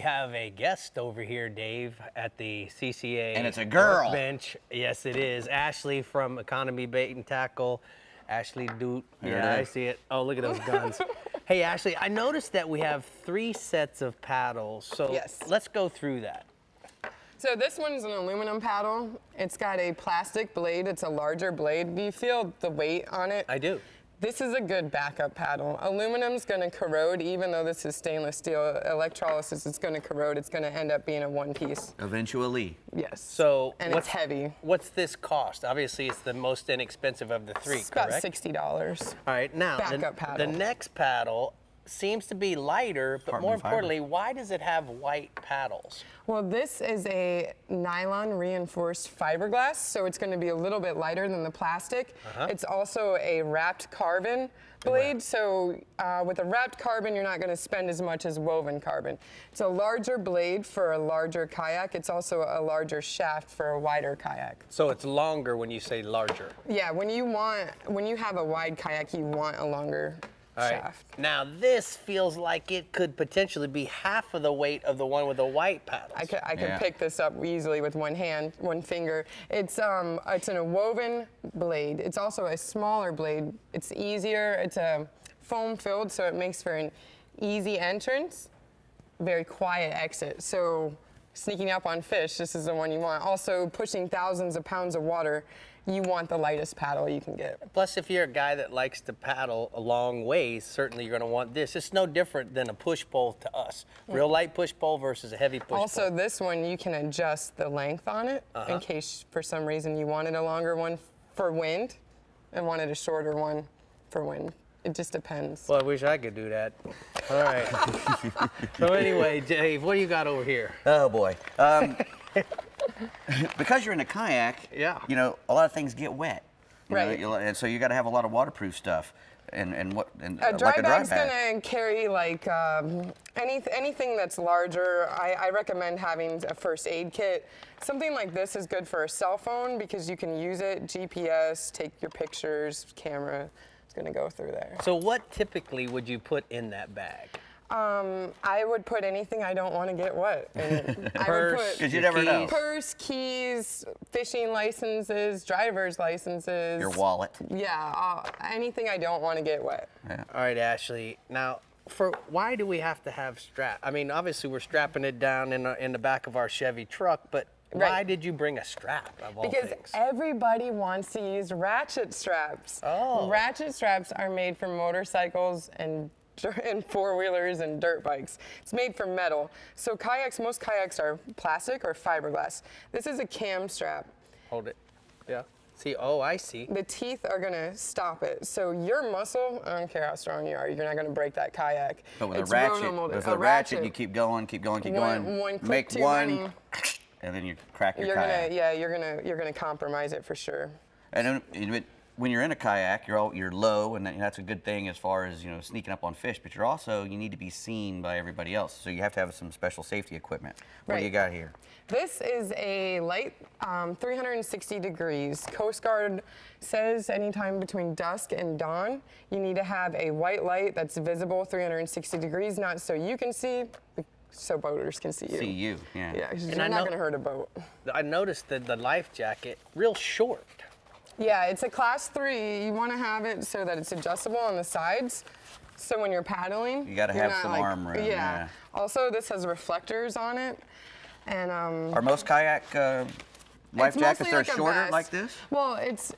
have a guest over here, Dave, at the CCA And it's a girl. Workbench. Yes, it is. Ashlee from Economy Bait and Tackle. Ashlee Doot. Yeah, I see it. Oh, look at those guns. Hey, Ashlee, I noticed that we have 3 sets of paddles. So let's go through that. So this one's an aluminum paddle. It's got a plastic blade. It's a larger blade. Do you feel the weight on it? I do. This is a good backup paddle. Aluminum's going to corrode, even though this is stainless steel. Electrolysis is going to corrode. It's going to end up being a one piece. Eventually. Yes. So and it's heavy. What's this cost? Obviously, it's the most inexpensive of the 3, it's correct? About $60. All right, now backup paddle. The next paddle seems to be lighter, but more importantly, why does it have white paddles? Well, this is a nylon reinforced fiberglass, so it's going to be a little bit lighter than the plastic. It's also a wrapped carbon blade, so with a wrapped carbon, you're not going to spend as much as woven carbon. It's a larger blade for a larger kayak. It's also a larger shaft for a wider kayak. So it's longer when you say larger? Yeah, when you have a wide kayak, you want a longer shaft. Now this feels like it could potentially be half of the weight of the one with the white paddles. I could pick this up easily with one hand, one finger. It's in a woven blade. It's also a smaller blade. It's easier. It's a foam filled, so it makes for an easy entrance, very quiet exit. So sneaking up on fish, this is the one you want. Also pushing thousands of pounds of water, you want the lightest paddle you can get. Plus, if you're a guy that likes to paddle a long ways, certainly you're going to want this. It's no different than a push pole to us. Real light push pole versus a heavy push pole. Also, this one, you can adjust the length on it in case for some reason you wanted a longer one for wind and wanted a shorter one for wind. It just depends. Well, I wish I could do that. All right. So anyway, Dave, what do you got over here? Oh, boy. Because you're in a kayak, you know, a lot of things get wet. You know, and so you got to have a lot of waterproof stuff. A dry bag's going to carry like anything that's larger. I recommend having a first aid kit. Something like this is good for a cell phone because you can use it, GPS, take your pictures, camera. It's going to go through there. So what typically would you put in that bag? I would put anything I don't want to get wet. Purse, because you never know. Purse, keys, fishing licenses, driver's licenses. Your wallet. Yeah, anything I don't want to get wet. Yeah. All right, Ashlee. Now, why do we have to have strap? I mean, obviously we're strapping it down in the back of our Chevy truck, but why did you bring a strap of all things? Because everybody wants to use ratchet straps. Oh. Ratchet straps are made for motorcycles and four-wheelers and dirt bikes. It's made from metal. So most kayaks are plastic or fiberglass. This is a cam strap. Hold it. Yeah. See, oh, I see. The teeth are going to stop it. So your muscle, I don't care how strong you are, you're not going to break that kayak. But with a ratchet, you keep going, keep going, keep going. Make one, and then you crack your kayak. You're gonna compromise it for sure. And then, when you're in a kayak, you're low, and that's a good thing as far as sneaking up on fish. But you need to be seen by everybody else, so you have to have some special safety equipment. What do you got here? This is a light 360 degrees. Coast Guard says anytime between dusk and dawn, you need to have a white light that's visible 360 degrees, not so you can see, so boaters can see you. See you, yeah. Yeah, because you're not going to hurt a boat. I noticed that the life jacket, real short. Yeah, it's a class 3. You want to have it so that it's adjustable on the sides. So when you're paddling, you got to have some arm room. Yeah. Also, this has reflectors on it. And are most kayak life jackets are shorter like this? Well, it's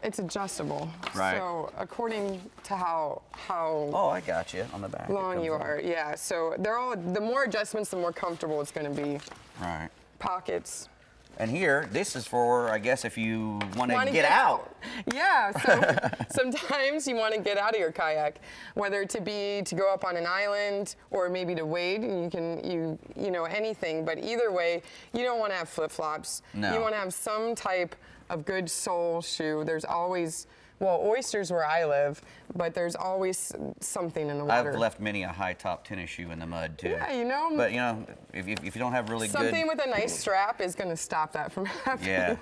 adjustable. Right. So according to how oh, I got you on the back. Long you are. Yeah. So the more adjustments, the more comfortable it's going to be. Right. Pockets. And here, this is for, I guess, if you want to get out. Yeah, so sometimes you want to get out of your kayak, whether it to go up on an island or maybe to wade, and you know, anything. But either way, you don't want to have flip-flops. No. You want to have some type of good sole shoe. There's always well, oysters where I live, but there's always something in the water. I've left many a high top tennis shoe in the mud too. Yeah, you know. But you know, if you don't have really something with a nice strap is going to stop that from happening. Yeah.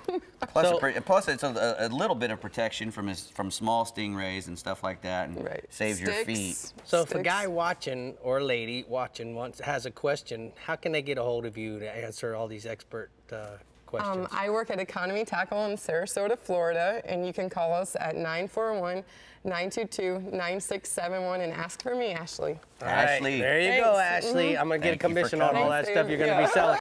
Plus it's a little bit of protection from small stingrays and stuff like that, and saves your feet. So if a guy watching or a lady watching has a question, how can they get a hold of you to answer all these expert questions? I work at Economy Tackle in Sarasota, Florida, and you can call us at 941-922-9671 and ask for me, Ashlee. All right, Ashlee. there you go, Ashlee. I'm going to get a commission on all that stuff you're going to be selling.